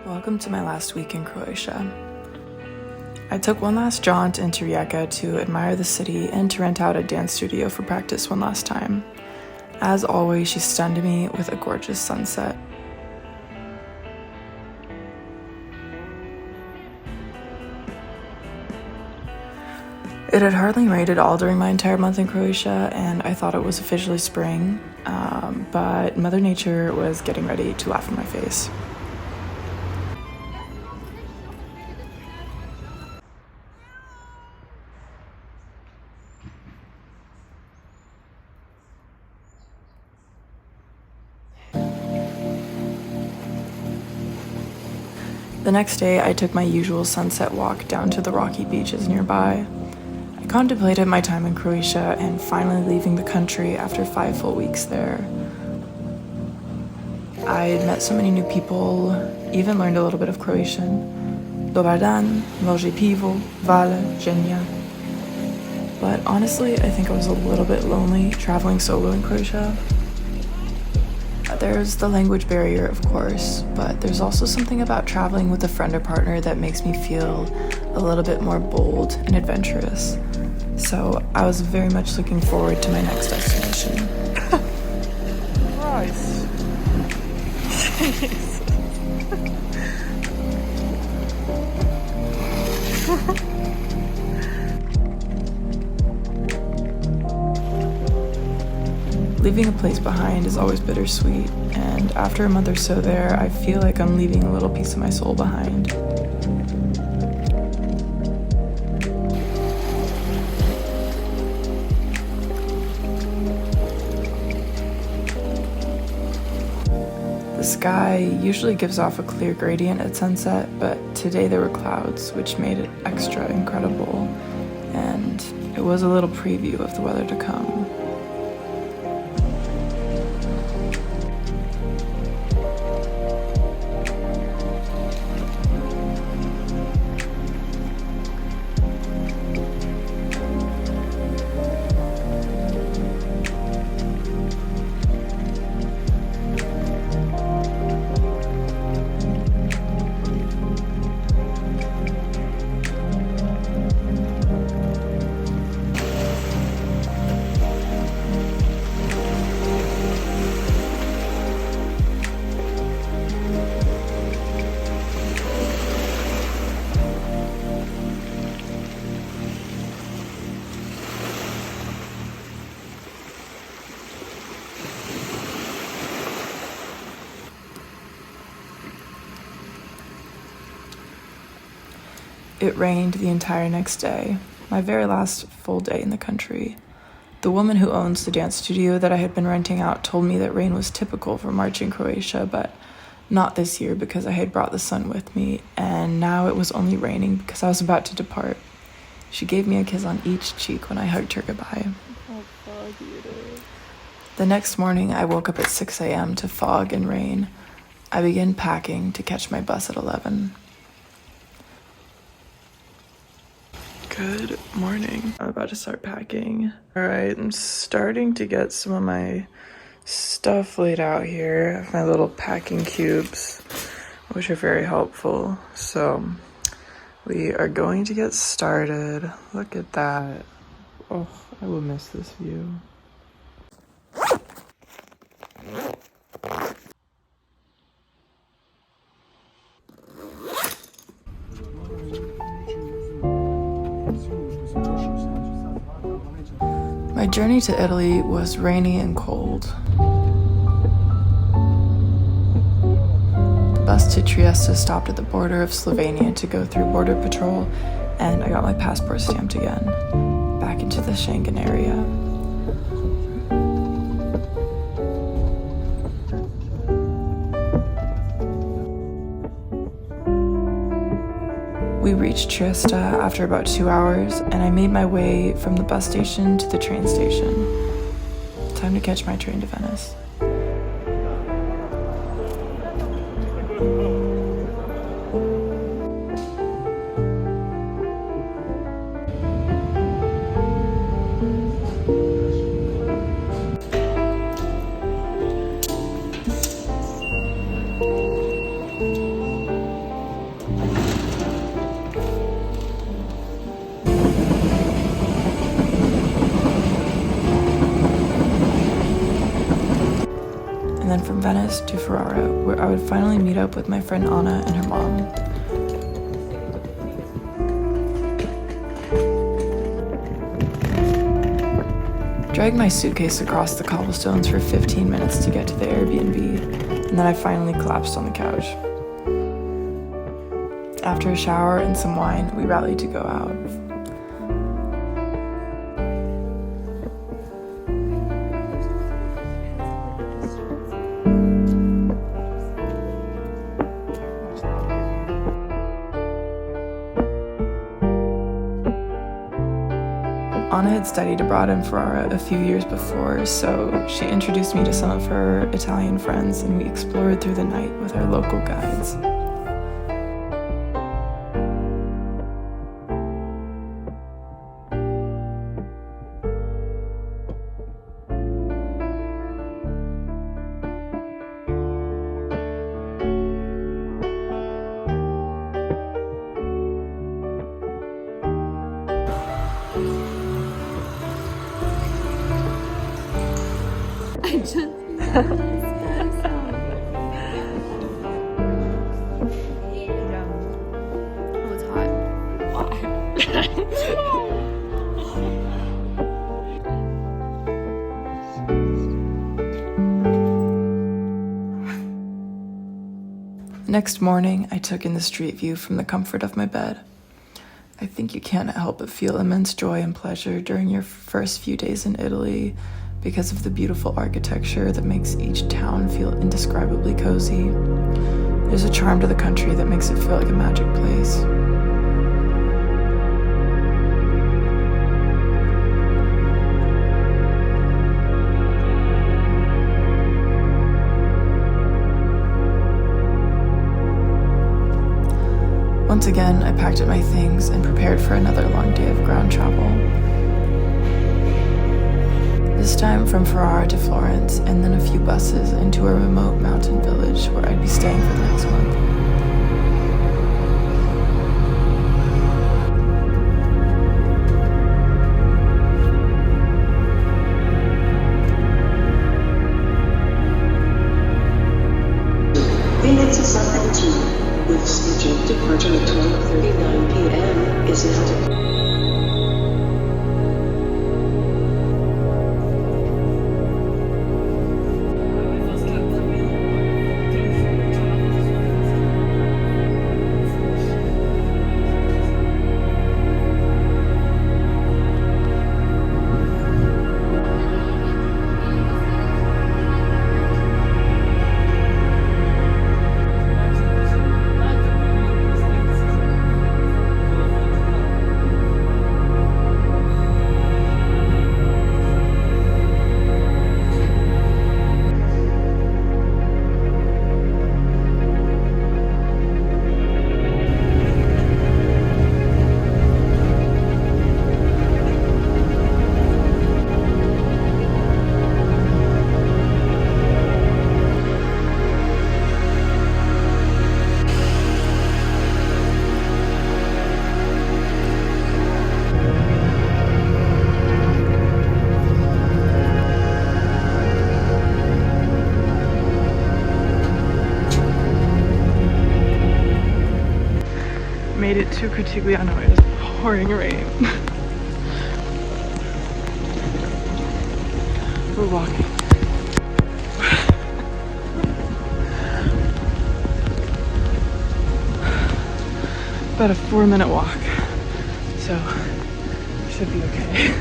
Welcome to my last week in Croatia. I took one last jaunt into Rijeka to admire the city and to rent out a dance studio for practice one last time. As always, she stunned me with a gorgeous sunset. It had hardly rained at all during my entire month in Croatia, and I thought it was officially spring, but Mother Nature was getting ready to laugh in my face. The next day, I took my usual sunset walk down to the rocky beaches nearby. I contemplated my time in Croatia and finally leaving the country after 5 full weeks there. I had met so many new people, even learned a little bit of Croatian. Dobar dan, može pivo, vale, ženja. But honestly, I think I was a little bit lonely traveling solo in Croatia. There's the language barrier, of course, but there's also something about traveling with a friend or partner that makes me feel a little bit more bold and adventurous. So I was very much looking forward to my next destination. Nice. Leaving a place behind is always bittersweet, and after a month or so there, I feel like I'm leaving a little piece of my soul behind. The sky usually gives off a clear gradient at sunset, but today there were clouds, which made it extra incredible, and it was a little preview of the weather to come. It rained the entire next day, my very last full day in the country. The woman who owns the dance studio that I had been renting out told me that rain was typical for March in Croatia, but not this year because I had brought the sun with me, and now it was only raining because I was about to depart. She gave me a kiss on each cheek when I hugged her goodbye. Oh, fuck you, dude. The next morning, I woke up at 6 a.m. to fog and rain. I began packing to catch my bus at 11. Good morning. I'm about to start packing. All right, I'm starting to get some of my stuff laid out here. I have my little packing cubes, which are very helpful. So we are going to get started. Look at that. Oh, I will miss this view. My journey to Italy was rainy and cold. The bus to Siesta stopped at the border of Slovenia to go through border patrol, and I got my passport stamped again, back into the Schengen area. We reached Siesta after about 2 hours, and I made my way from the bus station to the train station. Time to catch my train to Venice. from Venice to Ferrara, where I would finally meet up with my friend Anna and her mom. Dragged my suitcase across the cobblestones for 15 minutes to get to the Airbnb, and then I finally collapsed on the couch. After a shower and some wine, we rallied to go out. Anna had studied abroad in Ferrara a few years before, so she introduced me to some of her Italian friends, and we explored through the night with our local guides. I just Oh, it's hot. The next morning, I took in the street view from the comfort of my bed. I think you can't help but feel immense joy and pleasure during your first few days in Italy because of the beautiful architecture that makes each town feel indescribably cozy. There's a charm to the country that makes it feel like a magic place. Once again, I packed up my things and prepared for another long day of ground travel. This time from Ferrara to Florence, and then a few buses into a remote mountain village where I'd be staying for the next month. Phoenix is up with scheduled departure at 12:39 p.m. is now. Made it to Critigliano. It is pouring rain. We're walking. About a 4-minute walk, so should be okay.